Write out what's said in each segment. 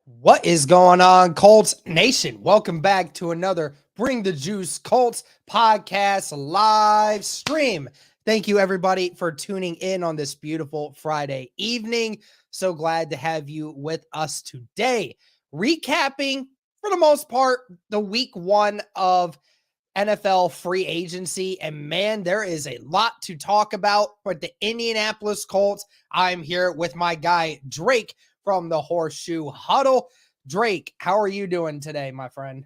What is going on, Colts Nation? Welcome back to another Bring the Juice Colts podcast live stream. Thank you, everybody, for tuning in on this beautiful Friday evening. So glad to have you with us today. Recapping, for the most part, the week one of NFL free agency. And man, there is a lot to talk about for the Indianapolis Colts. I'm here with my guy, Drake, from the Horseshoe Huddle. Drake, how are you doing today, my friend?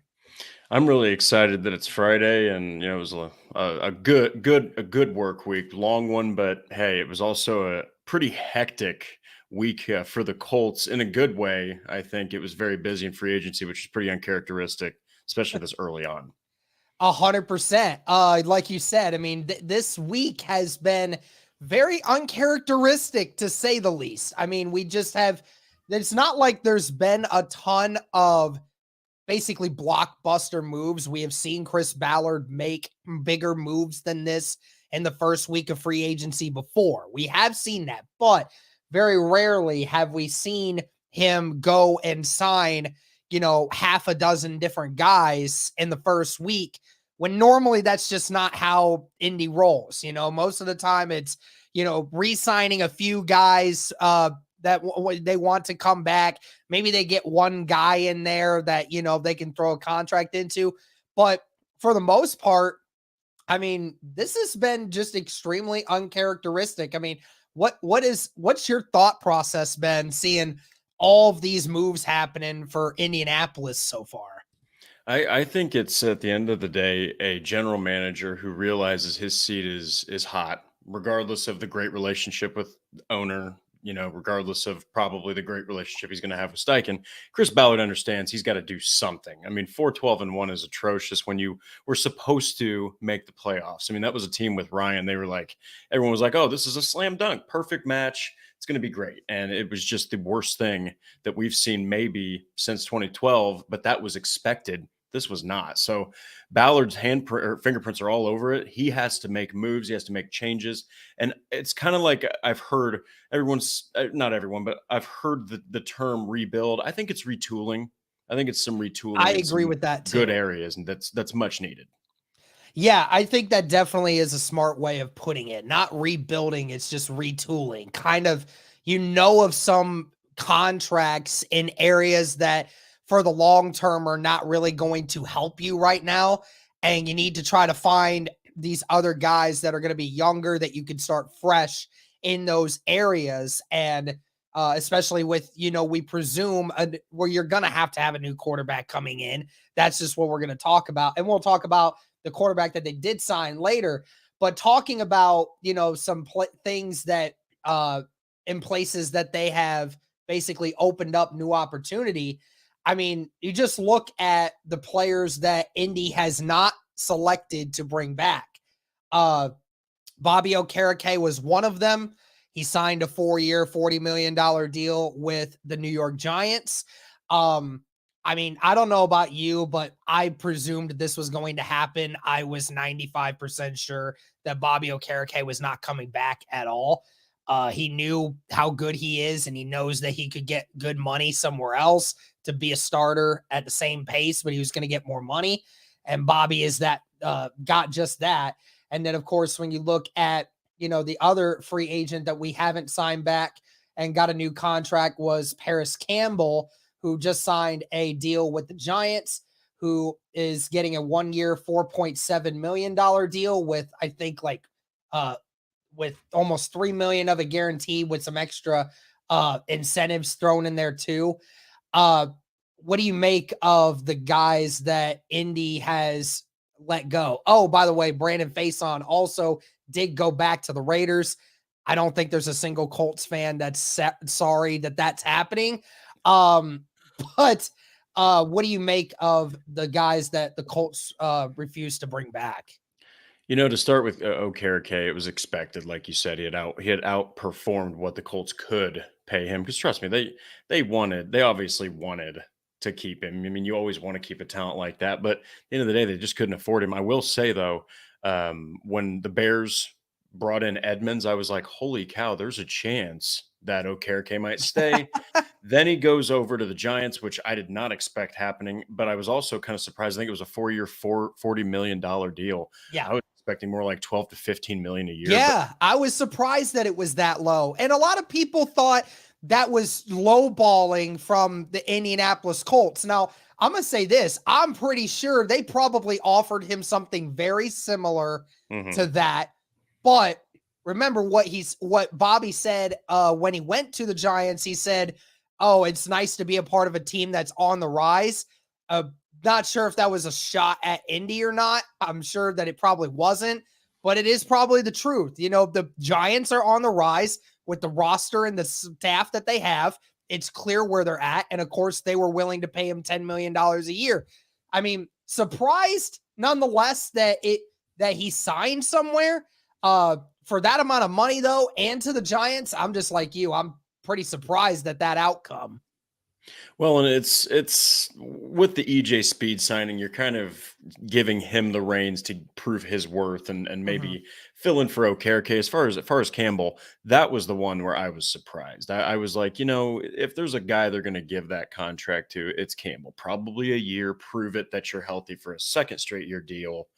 I'm really excited that it's Friday, and it was a good work week, long one, but hey, it was also a pretty hectic week for the Colts in a good way. I think it was very busy in free agency, which is pretty uncharacteristic, especially this early on. 100%. Like you said, I mean, this week has been very uncharacteristic to say the least. I mean, we just have, it's not like there's been a ton of basically blockbuster moves. We have seen Chris Ballard make bigger moves than this in the first week of free agency before. We have seen that, but very rarely have we seen him go and sign, half a dozen different guys in the first week when normally that's just not how Indy rolls. Most of the time it's, re-signing a few guys, that they want to come back. Maybe they get one guy in there that, they can throw a contract into. But for the most part, I mean, this has been just extremely uncharacteristic. I mean, what's your thought process been seeing all of these moves happening for Indianapolis so far? I think it's at the end of the day a general manager who realizes his seat is hot, regardless of the great relationship with the owner. Regardless of probably the great relationship he's going to have with Steichen, Chris Ballard understands he's got to do something. I mean, 4-12-1 is atrocious when you were supposed to make the playoffs. I mean, that was a team with Ryan. They were like, everyone was like, oh, this is a slam dunk, perfect match. It's going to be great. And it was just the worst thing that we've seen maybe since 2012, but that was expected. This was not. So Ballard's fingerprints are all over it. He has to make moves. He has to make changes. And it's kind of like I've heard not everyone, but I've heard the term rebuild. I think it's retooling. I think it's some I retooling in agree some with that good too. areas, and that's much needed. Yeah, I think that definitely is a smart way of putting it. Not rebuilding, it's just retooling. Kind of, of some contracts in areas that for the long term are not really going to help you right now. And you need to try to find these other guys that are going to be younger that you can start fresh in those areas. And especially with, we presume where you're going to have a new quarterback coming in. That's just what we're going to talk about. And we'll talk about the quarterback that they did sign later, but talking about, some things that in places that they have basically opened up new opportunity. I mean, you just look at the players that Indy has not selected to bring back. Bobby Okereke was one of them. He signed a 4-year, $40 million deal with the New York Giants. I mean, I don't know about you, but I presumed this was going to happen. I was 95% sure that Bobby Okereke was not coming back at all. He knew how good he is, and he knows that he could get good money somewhere else to be a starter at the same pace, but he was going to get more money. And Bobby is that got just that. And then, of course, when you look at, the other free agent that we haven't signed back and got a new contract was Paris Campbell, who just signed a deal with the Giants, who is getting a 1-year, $4.7 million deal with, I think, with almost $3 million of a guarantee with some extra incentives thrown in there too. What do you make of the guys that Indy has let go? Oh, by the way, Brandon Faison also did go back to the Raiders. I don't think there's a single Colts fan that's sorry that that's happening. But what do you make of the guys that the Colts refuse to bring back? To start with Okereke, it was expected, like you said, he had outperformed what the Colts could pay him. Because trust me, they obviously wanted to keep him. I mean, you always want to keep a talent like that, but at the end of the day, they just couldn't afford him. I will say though, when the Bears brought in Edmonds, I was like, holy cow, there's a chance that Okereke might stay. Then he goes over to the Giants, which I did not expect happening, but I was also kind of surprised. I think it was a 4-year, $40 million deal. Yeah. I was expecting more like 12 to 15 million a year, but Yeah, I was surprised that it was that low. And a lot of people thought that was lowballing from the Indianapolis Colts. Now, I'm going to say this. I'm pretty sure they probably offered him something very similar to mhm. that. But remember what Bobby said when he went to the Giants. He said, "Oh, it's nice to be a part of a team that's on the rise." Uh, Not sure if that was a shot at Indy or not. I'm sure that it probably wasn't, but it is probably the truth. The Giants are on the rise with the roster and the staff that they have. It's clear where they're at. And of course, they were willing to pay him $10 million a year. I mean, surprised nonetheless that he signed somewhere for that amount of money, though, and to the Giants. I'm just like you. I'm pretty surprised at that outcome. Well, and it's with the EJ Speed signing, you're kind of giving him the reins to prove his worth and Mhm. maybe fill in for Okereke. As far as Campbell, that was the one where I was surprised. I was like, if there's a guy they're going to give that contract to, it's Campbell. Probably a year, prove it that you're healthy for a second straight year deal.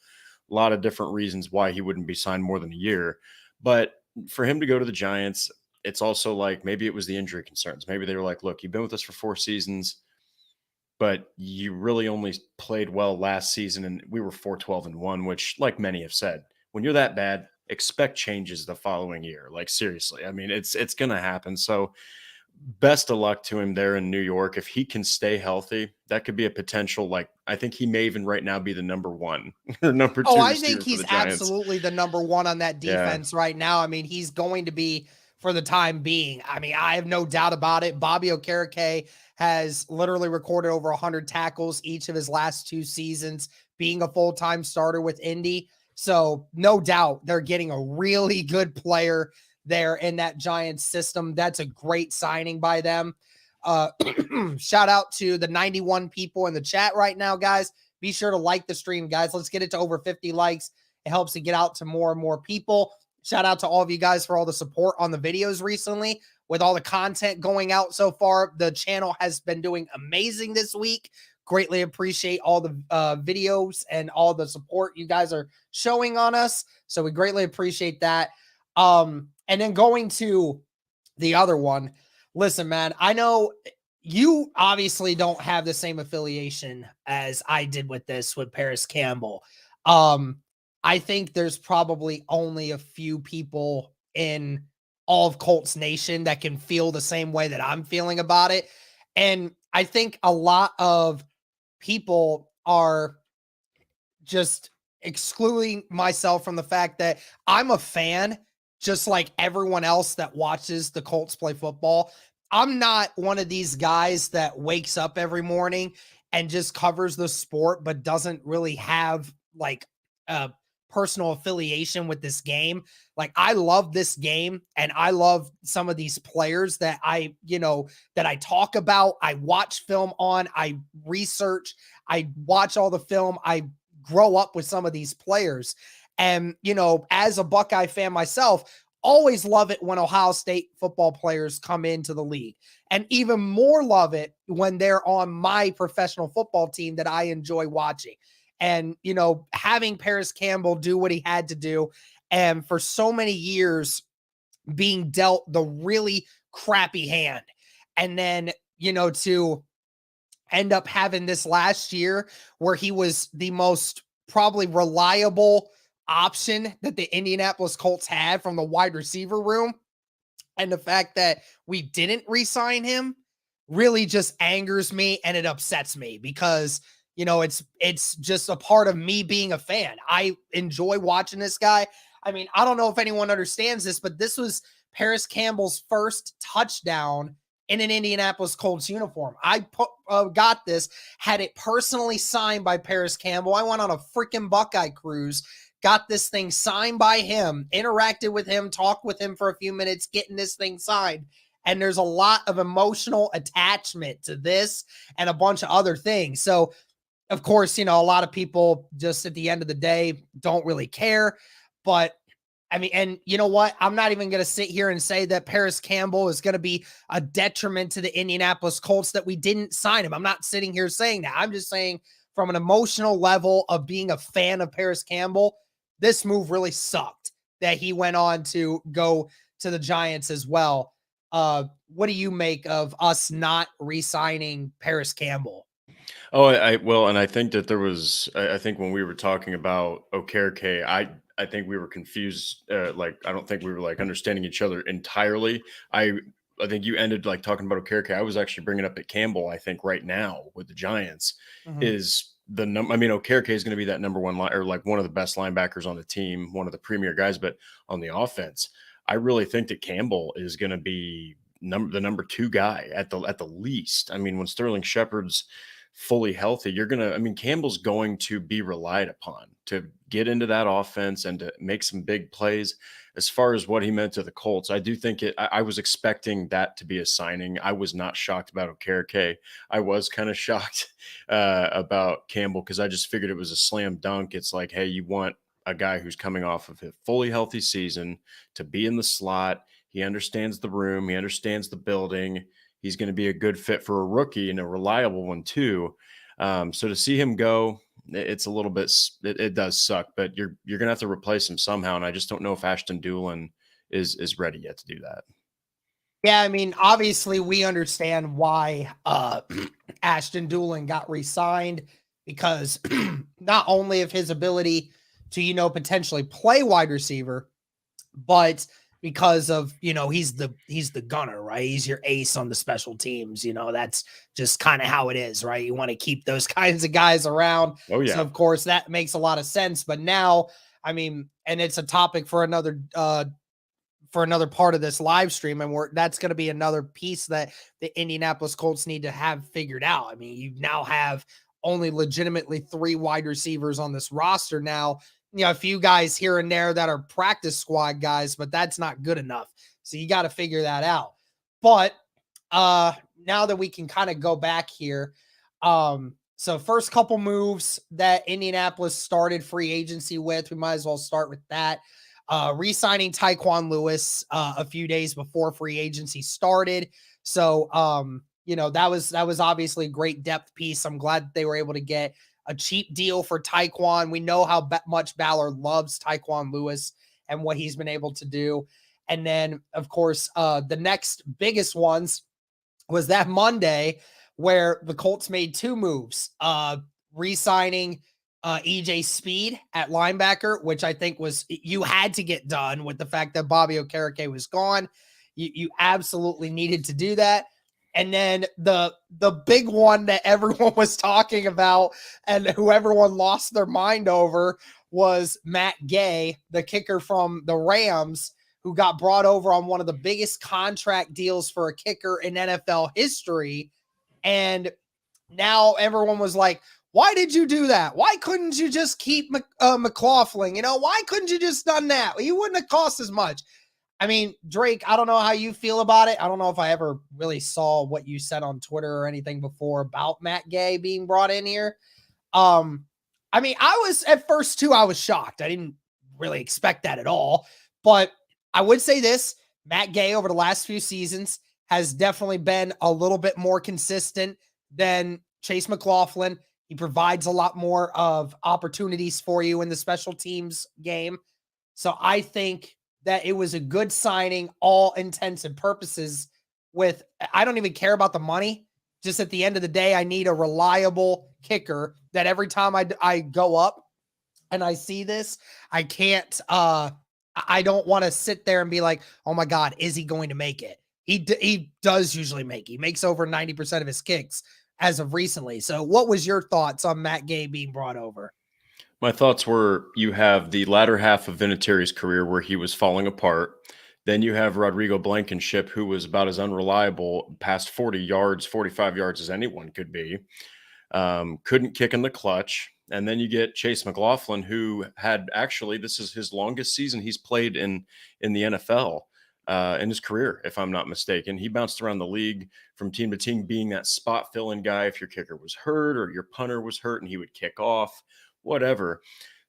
A lot of different reasons why he wouldn't be signed more than a year, but for him to go to the Giants, it's also like maybe it was the injury concerns. Maybe they were like, look, you've been with us for 4 seasons, but you really only played well last season. And we were 4-12-1, which, like many have said, when you're that bad, expect changes the following year. Like, seriously. I mean, it's gonna happen. So best of luck to him there in New York. If he can stay healthy, that could be a potential, like, I think he may even right now be the number one or number Oh, two I think receiver for he's the Giants. absolutely the number one on that Yeah. defense right now. I mean, he's going to be for the time being. I mean, I have no doubt about it. Bobby Okereke has literally recorded over 100 tackles each of his last 2 seasons, being a full-time starter with Indy. So, no doubt they're getting a really good player there in that Giants system. That's a great signing by them. Uh, Shout out to the 91 people in the chat right now, guys. Be sure to like the stream, guys. Let's get it to over 50 likes. It helps to get out to more and more people. Shout out to all of you guys for all the support on the videos recently. With all the content going out so far, the channel has been doing amazing this week. Greatly appreciate all the videos and all the support you guys are showing on us. So we greatly appreciate that. And then going to the other one. Listen, man, I know you obviously don't have the same affiliation as I did with this with Paris Campbell. Um, I think there's probably only a few people in all of Colts Nation that can feel the same way that I'm feeling about it. And I think a lot of people are just excluding myself from the fact that I'm a fan, just like everyone else that watches the Colts play football. I'm not one of these guys that wakes up every morning and just covers the sport, but doesn't really have like a personal affiliation with this game. Like, I love this game and I love some of these players that I talk about. I watch film on, I research, I watch all the film, I grow up with some of these players. And, as a Buckeye fan myself, always love it when Ohio State football players come into the league. And even more love it when they're on my professional football team that I enjoy watching. And, having Paris Campbell do what he had to do, and for so many years being dealt the really crappy hand. And then, to end up having this last year where he was the most probably reliable option that the Indianapolis Colts had from the wide receiver room. And the fact that we didn't re-sign him really just angers me and it upsets me because it's just a part of me being a fan. I enjoy watching this guy. I mean, I don't know if anyone understands this, but this was Paris Campbell's first touchdown in an Indianapolis Colts uniform. I got this, had it personally signed by Paris Campbell. I went on a freaking Buckeye cruise, got this thing signed by him, interacted with him, talked with him for a few minutes, getting this thing signed. And there's a lot of emotional attachment to this and a bunch of other things. So, of course, a lot of people just at the end of the day don't really care. But I mean, and you know what? I'm not even going to sit here and say that Paris Campbell is going to be a detriment to the Indianapolis Colts that we didn't sign him. I'm not sitting here saying that. I'm just saying from an emotional level of being a fan of Paris Campbell, this move really sucked that he went on to go to the Giants as well. What do you make of us not re-signing Paris Campbell? Oh, well, and I think that there was. I think when we were talking about Okereke, I think we were confused. Like I don't think we were like understanding each other entirely. I I think you ended like talking about Okereke. I was actually bringing up at Campbell. I think right now with the Giants Mhm. is the number. I mean, Okereke is going to be that number one line or like one of the best linebackers on the team, one of the premier guys. But on the offense, I really think that Campbell is going to be the number two guy at the least. I mean, when Sterling Shepard's fully healthy, you're gonna. I mean, Campbell's going to be relied upon to get into that offense and to make some big plays. As far as what he meant to the Colts, I do think it. I was expecting that to be a signing. I was not shocked about Okereke. I was kind of shocked about Campbell because I just figured it was a slam dunk. It's like, hey, you want a guy who's coming off of a fully healthy season to be in the slot. He understands the room. He understands the building. He's going to be a good fit for a rookie and a reliable one too. So to see him go, it's a little bit. It does suck, but you're going to have to replace him somehow, and I just don't know if Ashton Doolin is ready yet to do that. Yeah, I mean, obviously we understand why Ashton Doolin got re-signed because not only of his ability to, potentially play wide receiver, but because of, he's the gunner, right? He's your ace on the special teams. That's just kind of how it is, right? You want to keep those kinds of guys around. Oh So yeah, of course that makes a lot of sense. But now, I mean, and it's a topic for another part of this live stream, and that's going to be another piece that the Indianapolis Colts need to have figured out. I mean, you now have only legitimately 3 wide receivers on this roster now. A few guys here and there that are practice squad guys, but that's not good enough. So you got to figure that out. But now that we can kind of go back here, so first couple moves that Indianapolis started free agency with, we might as well start with that. Re-signing Tyquan Lewis a few days before free agency started. So that was obviously a great depth piece. I'm glad that they were able to get a cheap deal for Tyquan. We know how much Ballard loves Tyquan Lewis and what he's been able to do. And then, of course, the next biggest ones was that Monday where the Colts made 2 moves, re-signing EJ Speed at linebacker, which I think was you had to get done with the fact that Bobby Okereke was gone. You absolutely needed to do that. And then the big one that everyone was talking about and who everyone lost their mind over was Matt Gay, the kicker from the Rams, who got brought over on one of the biggest contract deals for a kicker in NFL history. And now everyone was like, why did you do that? Why couldn't you just keep McLaughlin? Why couldn't you just done that? He wouldn't have cost as much. I mean, Drake, I don't know how you feel about it. I don't know if I ever really saw what you said on Twitter or anything before about Matt Gay being brought in here. Um, I mean, I was at first too, I was shocked. I didn't really expect that at all. But I would say this, Matt Gay over the last few seasons has definitely been a little bit more consistent than Chase McLaughlin. He provides a lot more of opportunities for you in the special teams game. So I think that it was a good signing, all intents and purposes. I don't even care about the money. Just at the end of the day, I need a reliable kicker that every time I go up and I see this, I can't, I don't want to sit there and be like, oh my God, is he going to make it? He does usually make. He makes over 90% of his kicks as of recently. So what was your thoughts on Matt Gay being brought over? my thoughts were you have the latter half of Vinatieri's career where he was falling apart. Then you have Rodrigo Blankenship, who was about as unreliable past 40 yards, 45 yards as anyone could be. Couldn't kick in the clutch. And then you get Chase McLaughlin, who had actually this is his longest season he's played in the NFL in his career, if I'm not mistaken. He bounced around the league from team to team, being that spot fill-in guy if your kicker was hurt or your punter was hurt, and he would kick off, whatever.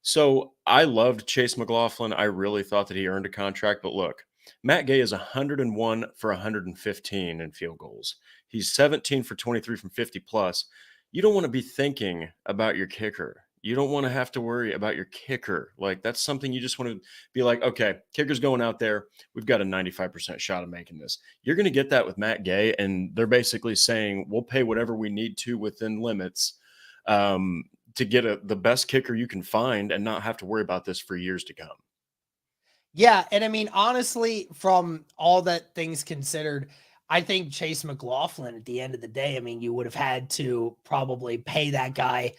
So I loved Chase McLaughlin. I really thought that he earned a contract, but look, Matt Gay is 101 for 115 in field goals. He's 17 for 23 from 50 plus. You don't want to be thinking about your kicker. You don't want to have to worry about your kicker. Like that's something you just want to be like, okay, kicker's going out there. We've got a 95% shot of making this. You're going to get that with Matt Gay, and they're basically saying we'll pay whatever we need to within limits. Um, to get the best kicker you can find and not have to worry about this for years to come. Yeah, and I mean, honestly, from all that things considered, I think Chase McLaughlin at the end of the day, I mean, you would have had to probably pay that guy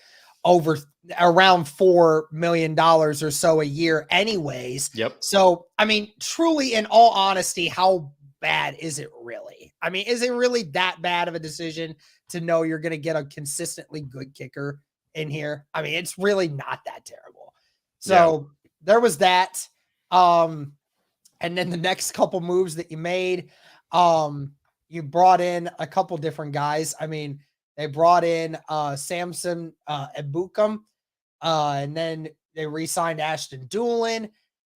over around $4 million dollars or so a year anyways. Yep. So, I mean, truly, in all honesty, how bad is it really? I mean, is it really that bad of a decision to know you're going to get a consistently good kicker in here? I mean, it's really not that terrible. Yeah. So there was that. Um, and then the next couple moves that you made, you brought in a couple different guys. I mean, they brought in Samson Ebukam, and then they re-signed Ashton Doolin.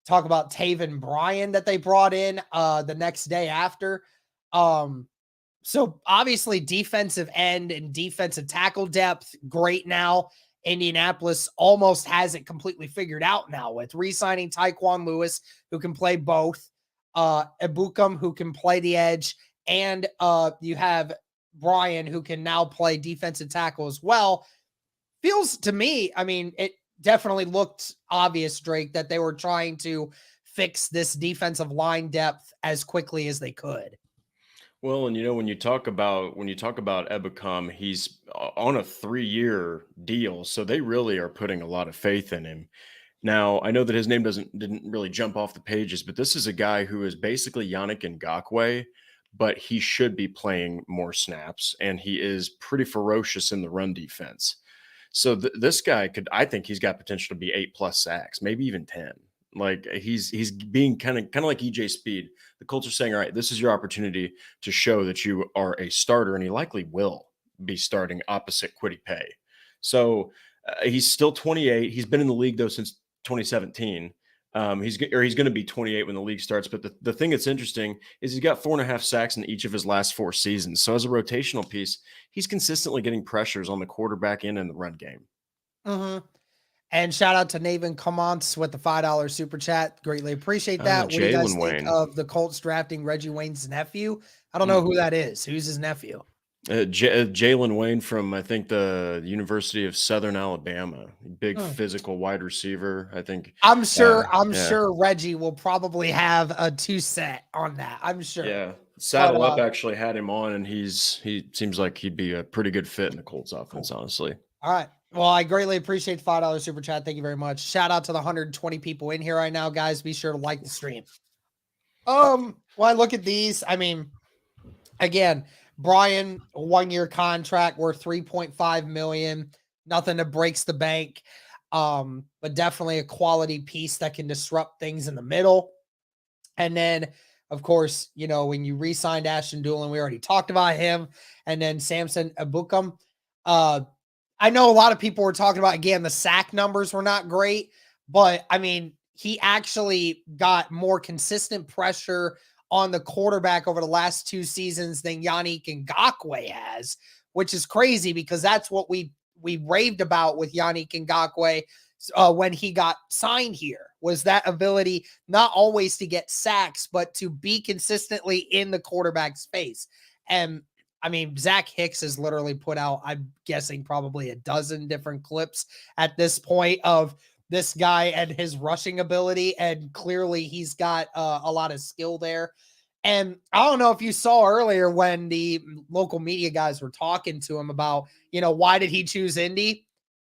Talk about Taven Bryan that they brought in the next day after. So obviously defensive end and defensive tackle depth, great now. Indianapolis almost has it completely figured out now with re-signing Tyquan Lewis, who can play both, Ebukam, who can play the edge, and you have Brian, who can now play defensive tackle as well. Feels to me, I mean, it definitely looked obvious, Drake, that they were trying to fix this defensive line depth as quickly as they could. Well, and when you talk about Ebicom, he's on a 3-year deal, so they really are putting a lot of faith in him. Now, I know that his name didn't really jump off the pages, but this is a guy who is basically Yannick Ngakoue, but he should be playing more snaps, and he is pretty ferocious in the run defense. So this guy I think he's got potential to be 8+ sacks, maybe even 10. Like he's being kind of like EJ Speed. The Colts are saying, all right, this is your opportunity to show that you are a starter, and he likely will be starting opposite Quiddy Pay. So he's still 28. He's been in the league though since 2017. He's going to be 28 when the league starts. But the thing that's interesting is he's got 4.5 sacks in each of his last 4 seasons. So as a rotational piece, he's consistently getting pressures on the quarterback and in the run game. Mm-hmm. And shout out to Naven Commons with the $5 super chat. Greatly appreciate that. What do you guys Jalen think Wayne. of the Colts drafting Reggie Wayne's nephew? I don't know who that is. Who's his nephew? Jalen Wayne from, I think, the University of Southern Alabama. Big Hmm. physical wide receiver, I think. I'm sure Yeah. Reggie will probably have a 2-set on that. I'm sure. Yeah. But Saddle Up actually had him on, and he seems like he'd be a pretty good fit in the Colts offense, honestly. all right. Well, I greatly appreciate the $5 super chat. Thank you very much. Shout out to the 120 people in here right now, guys. Be sure to like the stream. When I look at these, I mean, again, Brian, 1-year contract worth 3.5 million. Nothing that breaks the bank. But definitely a quality piece that can disrupt things in the middle. And then, of course, you know, when you re-signed Ashton Doolin, we already talked about him. And then Samson Ebukam. I know a lot of people were talking about, again, the sack numbers were not great, but I mean, he actually got more consistent pressure on the quarterback over the last 2 seasons than Yannick Ngakoue has, which is crazy because that's what we raved about with Yannick Ngakoue when he got signed here, was that ability not always to get sacks, but to be consistently in the quarterback's face. And I mean, Zach Hicks has literally put out, I'm guessing, probably a dozen different clips at this point of this guy and his rushing ability. And clearly he's got a lot of skill there. And I don't know if you saw earlier when the local media guys were talking to him about, you know, why did he choose Indy?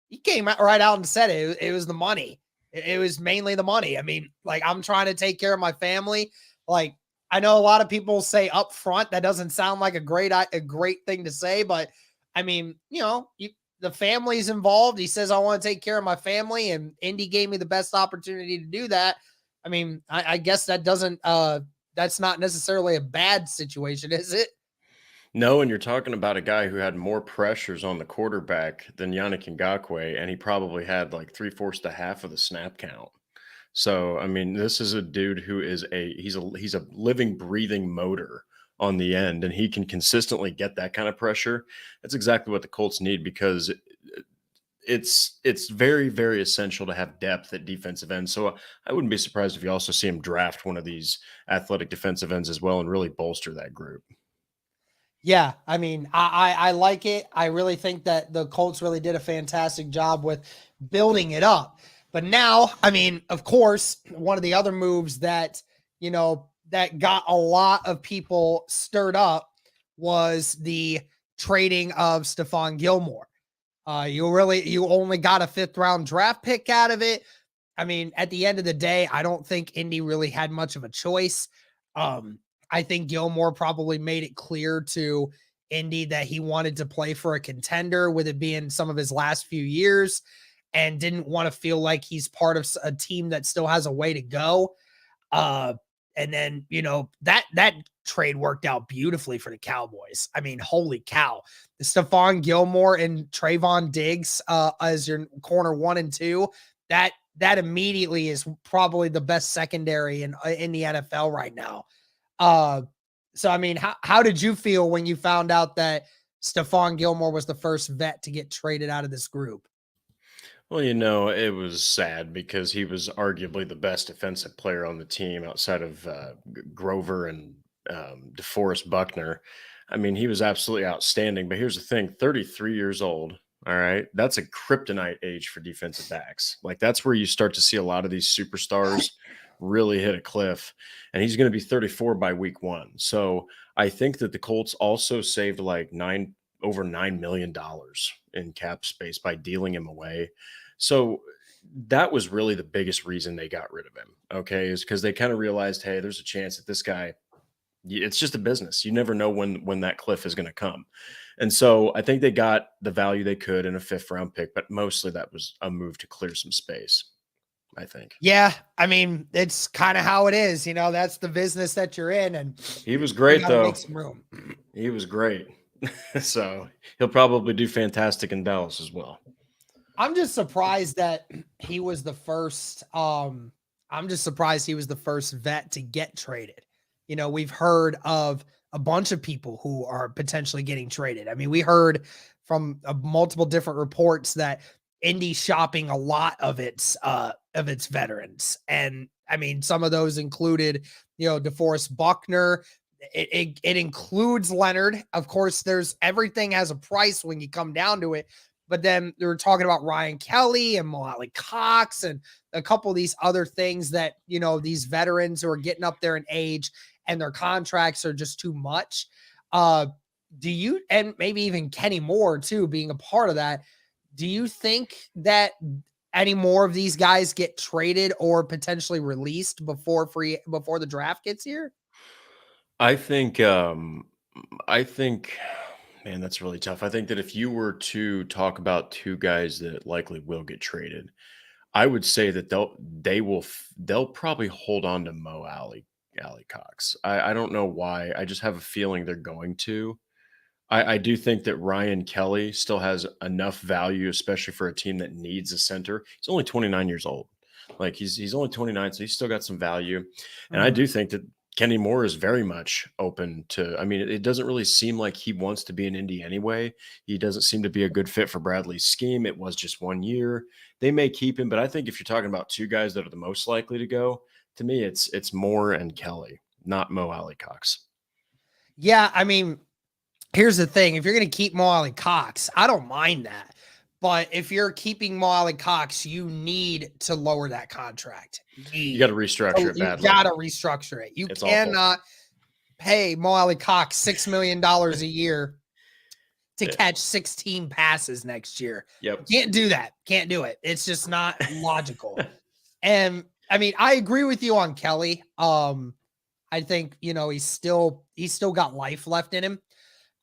He came out right out and said it. It was the money. It was mainly the money. I mean, like, I'm trying to take care of my family. Like, I know a lot of people say up front, that doesn't sound like a great thing to say, but I mean, you know, the family's involved. He says, I want to take care of my family, and Indy gave me the best opportunity to do that. I mean, I guess that doesn't, that's not necessarily a bad situation, is it? No, and you're talking about a guy who had more pressures on the quarterback than Yannick Ngakoue, and he probably had like three-fourths to half of the snap count. So, I mean, this is a dude who is he's a living, breathing motor on the end, and he can consistently get that kind of pressure. That's exactly what the Colts need because it's very, very essential to have depth at defensive end. So I wouldn't be surprised if you also see him draft one of these athletic defensive ends as well and really bolster that group. Yeah, I mean, I like it. I really think that the Colts really did a fantastic job with building it up. But now, I mean, of course, one of the other moves that, that got a lot of people stirred up was the trading of Stephon Gilmore. You only got a 5th round draft pick out of it. I mean, at the end of the day, I don't think Indy really had much of a choice. I think Gilmore probably made it clear to Indy that he wanted to play for a contender, with it being some of his last few years, and didn't want to feel like he's part of a team that still has a way to go. And then, that trade worked out beautifully for the Cowboys. I mean, holy cow. The Stephon Gilmore and Trayvon Diggs as your corner 1 and 2, that immediately is probably the best secondary in the NFL right now. So I mean, how did you feel when you found out that Stephon Gilmore was the first vet to get traded out of this group? Well, it was sad because he was arguably the best defensive player on the team outside of Grover and DeForest Buckner. I mean, he was absolutely outstanding. But here's the thing: 33 years old. All right, that's a kryptonite age for defensive backs. Like that's where you start to see a lot of these superstars really hit a cliff. And he's going to be 34 by week 1. So I think that the Colts also saved like over $9 million in cap space by dealing him away. So that was really the biggest reason they got rid of him. Okay, is because they kind of realized, hey, there's a chance that this guy, it's just a business. You never know when that cliff is going to come. And so I think they got the value they could in a 5th round pick, but mostly that was a move to clear some space, I think. Yeah, I mean, it's kind of how it is. That's the business that you're in, and He was you great got to though. make some room. He was great. So he'll probably do fantastic in Dallas as well. I'm just surprised that he was the first. I'm just surprised he was the first vet to get traded. We've heard of a bunch of people who are potentially getting traded. I mean, we heard from multiple different reports that Indy shopping a lot of its veterans, and I mean, some of those included, DeForest Buckner. It includes Leonard. Of course, everything has a price when you come down to it. But then they were talking about Ryan Kelly and Mo Cox and a couple of these other things that, these veterans who are getting up there in age and their contracts are just too much. And maybe even Kenny Moore too, being a part of that. Do you think that any more of these guys get traded or potentially released before the draft gets here? I think I think man, that's really tough. I think that if you were to talk about 2 guys that likely will get traded, I would say that they'll probably hold on to Alley Cox. I don't know why. I just have a feeling they're going to. I do think that Ryan Kelly still has enough value, especially for a team that needs a center. He's only 29 years old. Like he's only 29, so he's still got some value. And I do think that Kenny Moore is very much open to. I mean, it doesn't really seem like he wants to be in Indy anyway. He doesn't seem to be a good fit for Bradley's scheme. It was just 1 year. They may keep him, but I think if you're talking about 2 guys that are the most likely to go, to me, it's Moore and Kelly, not Mo Alley Cox. Yeah, I mean, here's the thing. If you're going to keep Mo Cox, I don't mind that. But if you're keeping Mo Cox, you need to lower that contract. You got to restructure it badly. You got to restructure it. You cannot pay Mo Cox $6 million a year to catch 16 passes next year. Yep. Can't do that. Can't do it. It's just not logical. And I mean, I agree with you on Kelly. I think, he's still got life left in him.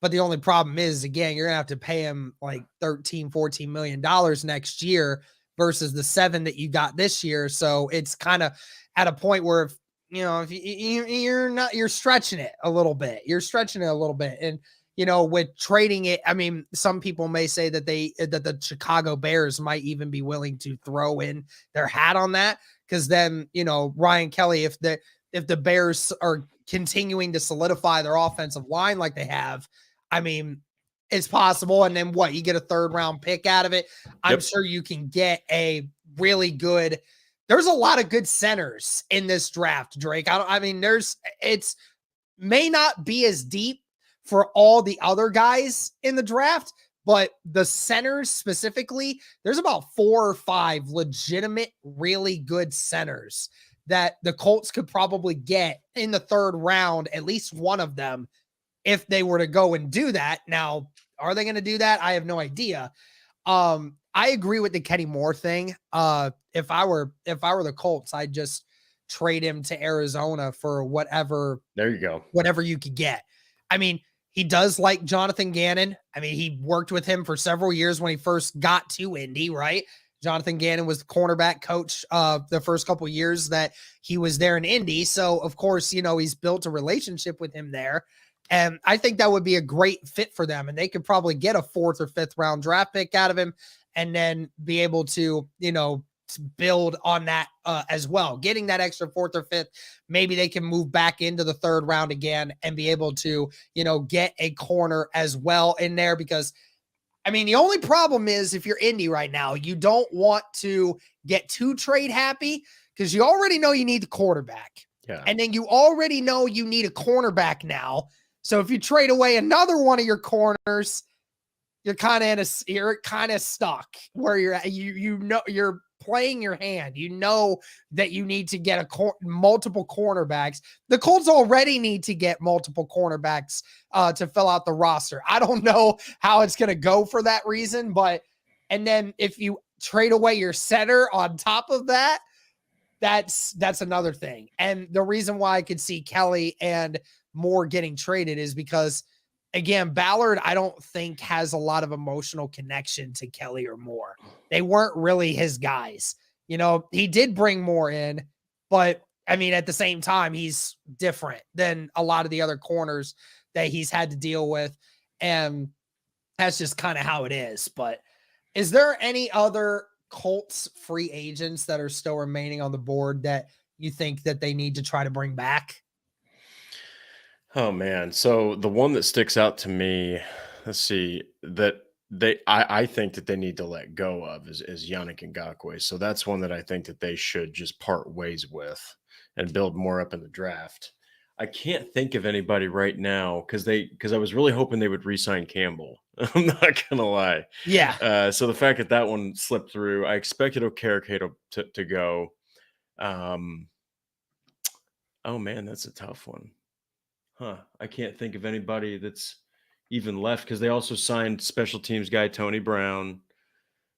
But the only problem is, again, you're going to have to pay him like $13-14 million next year versus the 7 that you got this year. So it's kind of at a point where, if you're stretching it a little bit. You're stretching it a little bit. And with trading it, I mean, some people may say that the Chicago Bears might even be willing to throw in their hat on that, because then, Ryan Kelly, if the Bears are continuing to solidify their offensive line like they have, I mean, it's possible. And then what? You get a third round pick out of it. I'm Yep. sure you can get a really good. There's a lot of good centers in this draft, Drake. I mean, it's may not be as deep for all the other guys in the draft, but the centers specifically, there's about 4 or 5 legitimate, really good centers that the Colts could probably get in the third round, at least one of them, if they were to go and do that. Now, are they going to do that? I have no idea. I agree with the Kenny Moore thing. If I were the Colts, I'd just trade him to Arizona for whatever There you go. you could get. I mean, he does like Jonathan Gannon. I mean, he worked with him for several years when he first got to Indy, right? Jonathan Gannon was the cornerback coach the first couple of years that he was there in Indy. So, of course, he's built a relationship with him there. And I think that would be a great fit for them. And they could probably get a 4th or 5th round draft pick out of him and then be able to, build on that as well. Getting that extra 4th or 5th, maybe they can move back into the 3rd round again and be able to, get a corner as well in there. Because, I mean, the only problem is if you're Indy right now, you don't want to get too trade happy because you already know you need the quarterback. Yeah. And then you already know you need a cornerback now. So if you trade away another one of your corners, you're kind of stuck where you're at. You're playing your hand. You know that you need to get multiple cornerbacks. The Colts already need to get multiple cornerbacks to fill out the roster. I don't know how it's going to go for that reason, and then if you trade away your center on top of that, that's another thing. And the reason why I could see Kelly and Moore getting traded is because, again, Ballard, I don't think has a lot of emotional connection to Kelly or Moore. They weren't really his guys. He did bring Moore in, but I mean, at the same time, he's different than a lot of the other corners that he's had to deal with. And that's just kind of how it is. But is there any other Colts free agents that are still remaining on the board that you think that they need to try to bring back? Oh man. So the one that sticks out to me, let's see, that I think that they need to let go of is Yannick Ngakoue. So that's one that I think that they should just part ways with and build more up in the draft. I can't think of anybody right now because I was really hoping they would re-sign Campbell. I'm not gonna lie. Yeah. So the fact that that one slipped through, I expected Okereke to go. Um, oh man, that's a tough one. Huh. I can't think of anybody that's even left because they also signed special teams guy Tony Brown.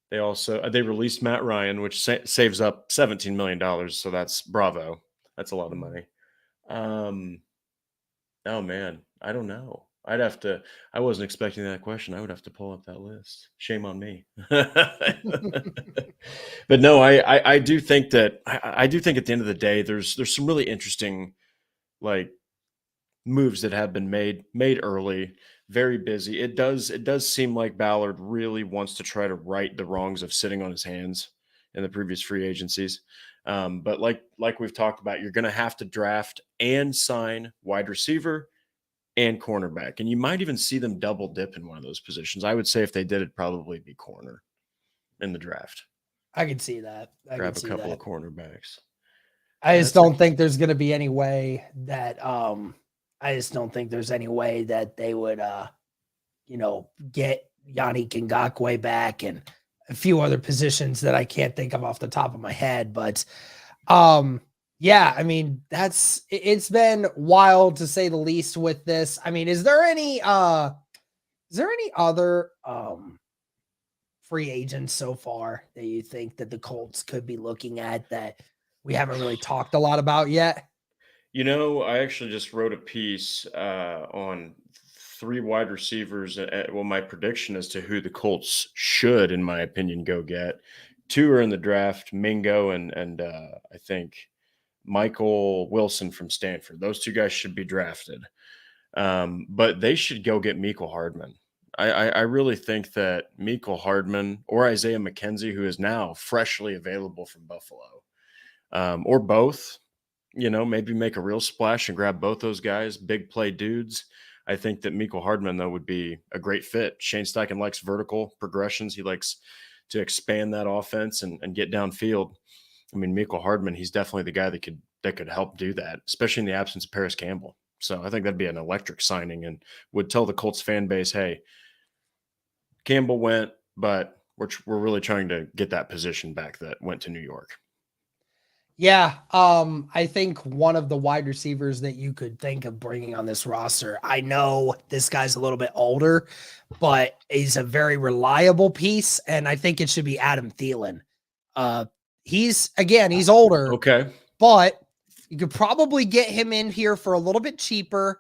They also they released Matt Ryan, which saves up $17 million. So that's bravo. That's a lot of money. Oh man, I don't know. I'd have to. I wasn't expecting that question. I would have to pull up that list. Shame on me. But no, I do think that I do think at the end of the day, there's some really interesting like moves that have been made early. Very busy. It does seem like Ballard really wants to try to right the wrongs of sitting on his hands in the previous free agencies. But like we've talked about, you're going to have to draft and sign wide receiver and cornerback, and you might even see them double dip in one of those positions. I would say if they did, it'd probably be corner in the draft. I can see that. Grab a couple of cornerbacks. I just don't think there's going to be any way that I just don't think there's any way that they would get Yannick Ngakoue back and a few other positions that I can't think of off the top of my head. But yeah, I mean, it's been wild to say the least with this. I mean, is there any other free agents so far that you think that the Colts could be looking at that we haven't really talked a lot about yet? I actually just wrote a piece on 3 wide receivers. Well, my prediction as to who the Colts should, in my opinion, go get. 2 are in the draft: Mingo and I think Michael Wilson from Stanford. Those 2 guys should be drafted. But they should go get Mecole Hardman. I really think that Mecole Hardman or Isaiah McKenzie, who is now freshly available from Buffalo, or both, maybe make a real splash and grab both those guys, big play dudes. I think that Mecole Hardman, though, would be a great fit. Shane Steichen likes vertical progressions. He likes to expand that offense and get downfield. I mean, Mecole Hardman, he's definitely the guy that could help do that, especially in the absence of Paris Campbell. So I think that'd be an electric signing and would tell the Colts fan base, hey, Campbell went, but we're really trying to get that position back that went to New York. Yeah, I think one of the wide receivers that you could think of bringing on this roster, I know this guy's a little bit older, but he's a very reliable piece, and I think it should be Adam Thielen. He's older, Okay. but you could probably get him in here for a little bit cheaper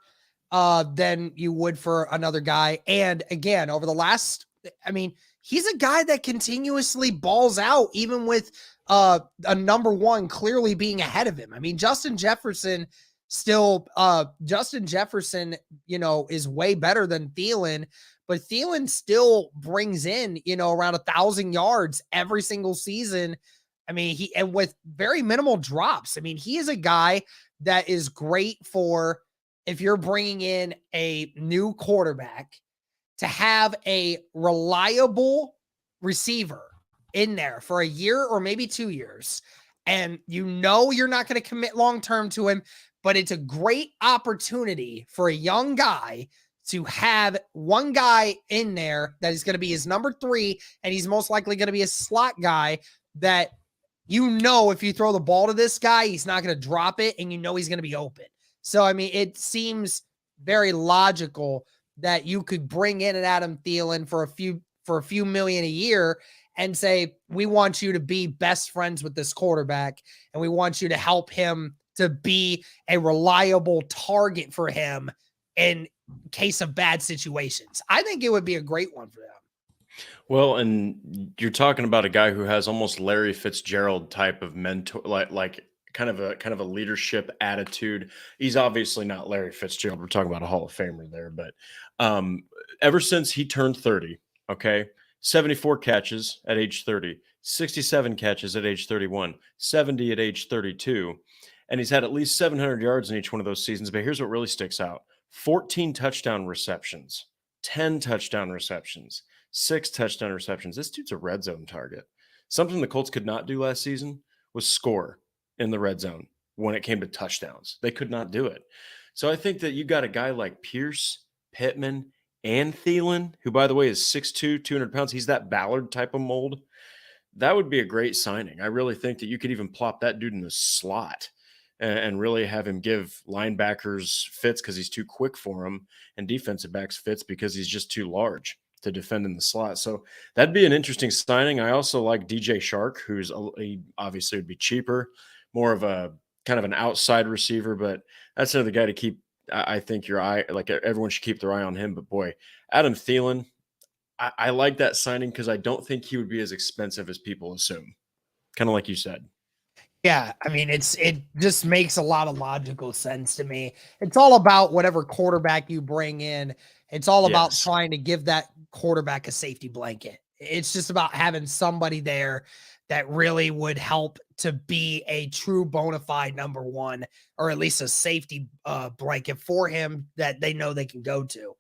than you would for another guy. And again, over the last, I mean, he's a guy that continuously balls out, even with a number one clearly being ahead of him. I mean, Justin Jefferson, is way better than Thielen, but Thielen still brings in, around 1,000 yards every single season. I mean, and with very minimal drops. I mean, he is a guy that is great for if you're bringing in a new quarterback to have a reliable receiver in there for a year or maybe 2 years. And you're not going to commit long term to him, but it's a great opportunity for a young guy to have one guy in there that is going to be his number 3, and he's most likely going to be a slot guy that if you throw the ball to this guy, he's not going to drop it, and he's going to be open. So, I mean, it seems very logical that you could bring in an Adam Thielen for a few million a year and say, we want you to be best friends with this quarterback, and we want you to help him to be a reliable target for him in case of bad situations. I think it would be a great one for them. Well, and you're talking about a guy who has almost Larry Fitzgerald type of mentor, like kind of a leadership attitude. He's obviously not Larry Fitzgerald. We're talking about a Hall of Famer there, but ever since he turned 30, okay, 74 catches at age 30, 67 catches at age 31, 70 at age 32, and he's had at least 700 yards in each one of those seasons. But here's what really sticks out: 14 touchdown receptions, 10 touchdown receptions, 6 touchdown receptions. This dude's a red zone target. Something the Colts could not do last season was score in the red zone when it came to touchdowns. They could not do it. So I think that you got a guy like Pierce, Pittman, and Thielen, who, by the way, is 6'2", 200 pounds. He's that Ballard type of mold. That would be a great signing. I really think that you could even plop that dude in the slot and really have him give linebackers fits because he's too quick for him, and defensive backs fits because he's just too large to defend in the slot. So that'd be an interesting signing. I also like DJ Shark, he obviously would be cheaper, more of a kind of an outside receiver, but that's another guy to keep. I think everyone should keep their eye on him. But boy, Adam Thielen, I like that signing because I don't think he would be as expensive as people assume. Kind of like you said. Yeah, I mean, it just makes a lot of logical sense to me. It's all about whatever quarterback you bring in. It's all about Yes. trying to give that quarterback a safety blanket. It's just about having somebody there that really would help to be a true bona fide number one, or at least a safety blanket for him that they know they can go to.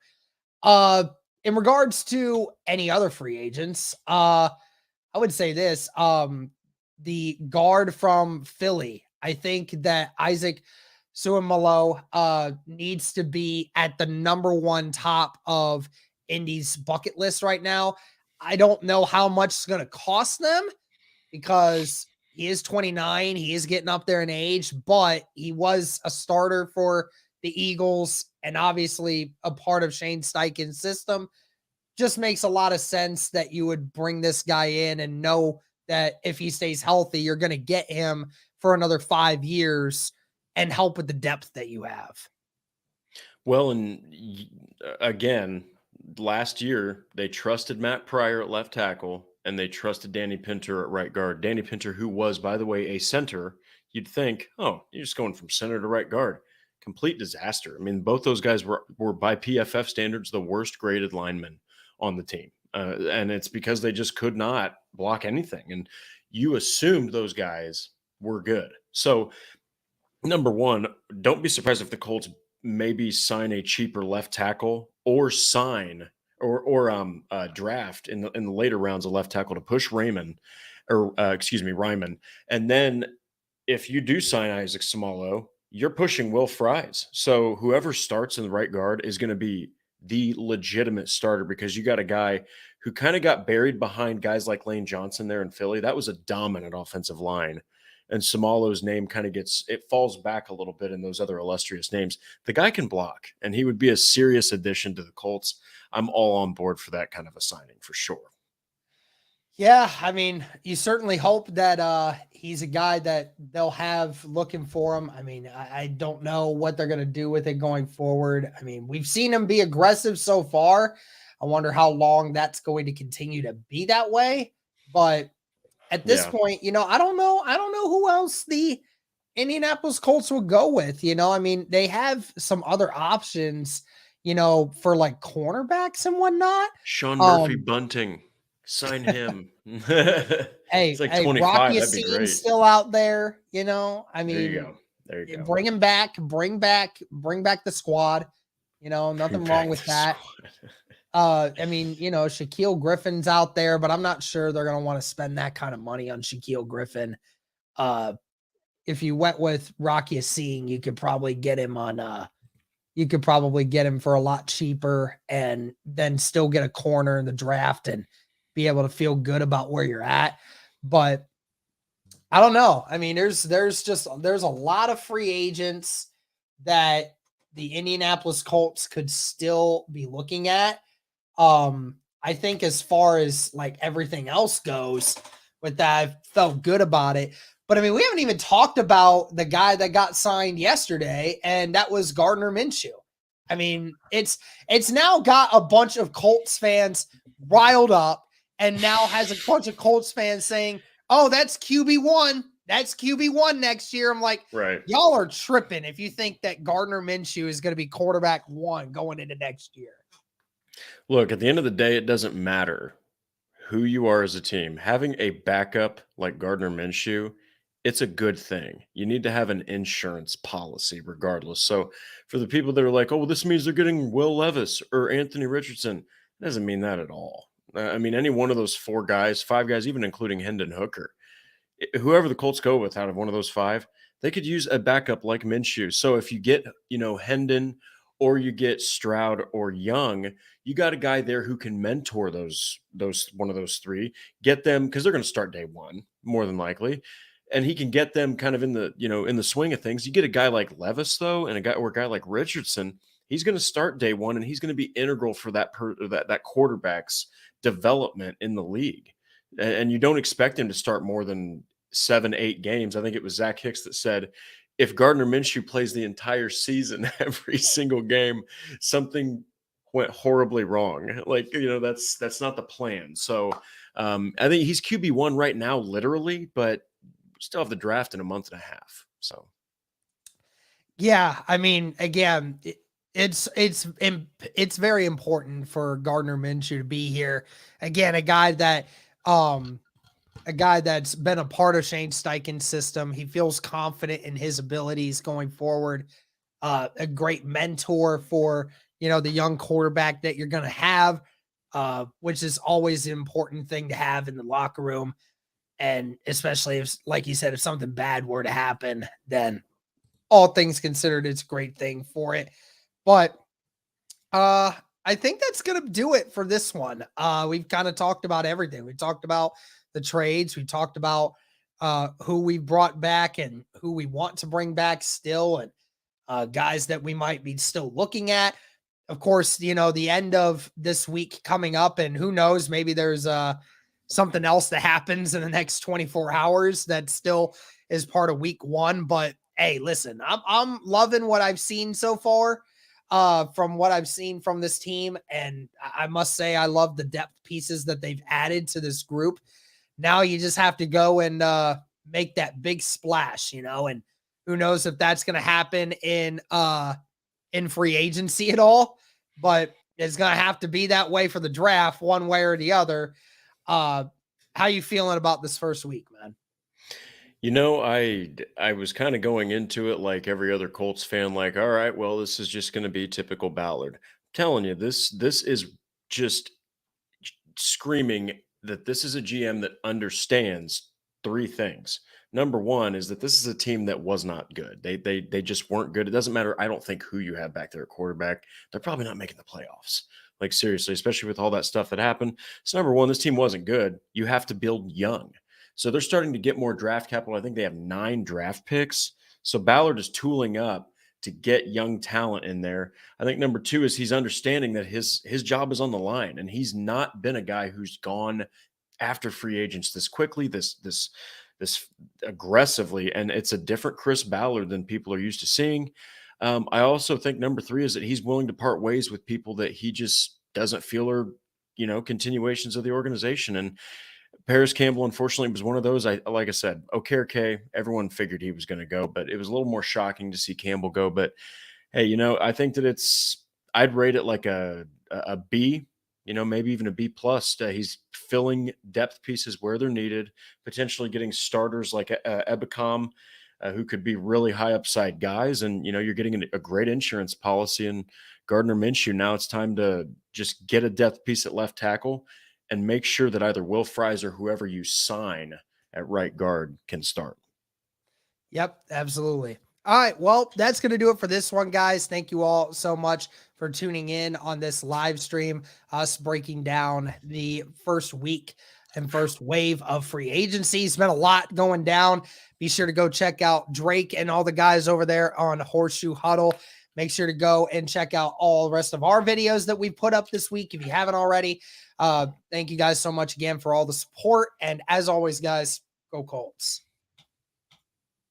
In regards to any other free agents, I would say this. The guard from Philly, I think that Isaac Suamalo needs to be at the number one top of Indy's bucket list right now. I don't know how much it's going to cost them because he is 29. He is getting up there in age, but he was a starter for the Eagles and obviously a part of Shane Steichen's system. Just makes a lot of sense that you would bring this guy in and know that if he stays healthy, you're going to get him for another 5 years and help with the depth that you have. Well, and again, last year they trusted Matt Pryor at left tackle and they trusted Danny Pinter at right guard. Danny Pinter, who was, by the way, a center. You'd think, oh, you're just going from center to right guard. complete disaster. I mean, both those guys were by PFF standards the worst graded linemen on the team, and it's because they just could not block anything. And you assumed those guys were good. So number one, don't be surprised if the Colts maybe sign a cheaper left tackle or sign or draft in the later rounds a left tackle to push Raymond or excuse me Ryman, and then if you do sign Isaac Samalo, you're pushing Will Fries. So whoever starts in the right guard is going to be the legitimate starter because you got a guy who kind of got buried behind guys like Lane Johnson there in Philly. That was a dominant offensive line. And Samalo's name kind of it falls back a little bit in those other illustrious names. The guy can block, and he would be a serious addition to the Colts. I'm all on board for that kind of a signing for sure. Yeah, I mean, you certainly hope that he's a guy that they'll have looking for him. I mean, I don't know what they're going to do with it going forward. I mean, we've seen him be aggressive so far. I wonder how long that's going to continue to be that way. But at this point, I don't know. I don't know who else the Indianapolis Colts will go with. I mean, they have some other options, for like cornerbacks and whatnot. Sean Murphy Bunting. Sign him. It's like 25. Rocky That'd be great. Still out there, I mean, there you go. Bring him back, bring back the squad. Nothing wrong with that. I mean, Shaquille Griffin's out there, but I'm not sure they're going to want to spend that kind of money on Shaquille Griffin. If you went with Rocky Yassin, you could probably get him for a lot cheaper and then still get a corner in the draft and be able to feel good about where you're at. But I don't know. I mean, there's a lot of free agents that the Indianapolis Colts could still be looking at. I think as far as like everything else goes with that, I felt good about it. But I mean, we haven't even talked about the guy that got signed yesterday, and that was Gardner Minshew. I mean, it's now got a bunch of Colts fans riled up, and now has a bunch of Colts fans saying, "Oh, that's QB1. That's QB1 next year." I'm like, right. Y'all are tripping if you think that Gardner Minshew is going to be quarterback 1 going into next year. Look, at the end of the day, it doesn't matter who you are as a team. Having a backup like Gardner Minshew, it's a good thing. You need to have an insurance policy regardless. So for the people that are like, oh, well, this means they're getting Will Levis or Anthony Richardson, it doesn't mean that at all. I mean, any one of those 4 guys, 5 guys, even including Hendon Hooker, whoever the Colts go with out of one of those 5, they could use a backup like Minshew. So if you get, Hendon or you get Stroud or Young, you got a guy there who can mentor those one of those 3, get them because they're going to start day 1 more than likely, and he can get them kind of in the swing of things. You get a guy like Levis though, and a guy like Richardson, he's going to start day 1, and he's going to be integral for that quarterback's development in the league. And you don't expect him to start more than 7-8 games. I think it was Zach Hicks that said, if Gardner Minshew plays the entire season, every single game, something went horribly wrong. Like, that's not the plan. So I think he's QB1 right now, literally, but we still have the draft in a month and a half. So, yeah, I mean, again, it's very important for Gardner Minshew to be here. Again, a guy that's been a part of Shane Steichen's system. He feels confident in his abilities going forward. A great mentor for, the young quarterback that you're going to have, which is always an important thing to have in the locker room. And especially if, like you said, if something bad were to happen, then all things considered, it's a great thing for it. But I think that's going to do it for this one. We've kind of talked about everything. We talked about the trades. We talked about who we brought back and who we want to bring back still, and guys that we might be still looking at. Of course, the end of this week coming up, and who knows, maybe there's something else that happens in the next 24 hours that still is part of week 1. But hey, listen, I'm loving what I've seen so far. From what I've seen from this team, and I must say I love the depth pieces that they've added to this group. Now you just have to go and make that big splash, and Who knows if that's going to happen in free agency at all, but it's going to have to be that way for the draft one way or the other. How you feeling about this first week, man? I was kind of going into it like every other Colts fan, like, all right, well, this is just going to be typical Ballard. I'm telling you, this is just screaming that this is a GM that understands three things. Number one is that this is a team that was not good. They just weren't good. It doesn't matter. I don't think who you have back there at quarterback. They're probably not making the playoffs. Like seriously, especially with all that stuff that happened. So number one, this team wasn't good. You have to build young. So they're starting to get more draft capital. I think they have 9 draft picks. So Ballard is tooling up to get young talent in there. I think number 2 is he's understanding that his job is on the line, and he's not been a guy who's gone after free agents this quickly, this aggressively, and it's a different Chris Ballard than people are used to seeing. I also think number 3 is that he's willing to part ways with people that he just doesn't feel are, continuations of the organization. And Paris Campbell, unfortunately, was one of those. Like I said, Okereke, everyone figured he was going to go, but it was a little more shocking to see Campbell go. But hey, I think that I'd rate it like a B, maybe even a B plus. He's filling depth pieces where they're needed, potentially getting starters like Ebicom, who could be really high upside guys. And, you're getting a great insurance policy in Gardner Minshew. Now it's time to just get a depth piece at left tackle and make sure that either Will Fries or whoever you sign at right guard can start. Yep, absolutely. All right, well, that's going to do it for this one, guys. Thank you all so much for tuning in on this live stream, us breaking down the first week and first wave of free agency. It's been a lot going down. Be sure to go check out Drake and all the guys over there on Horseshoe Huddle. Make sure to go and check out all the rest of our videos that we put up this week if you haven't already. Thank you guys so much again for all the support. And as always, guys, go Colts.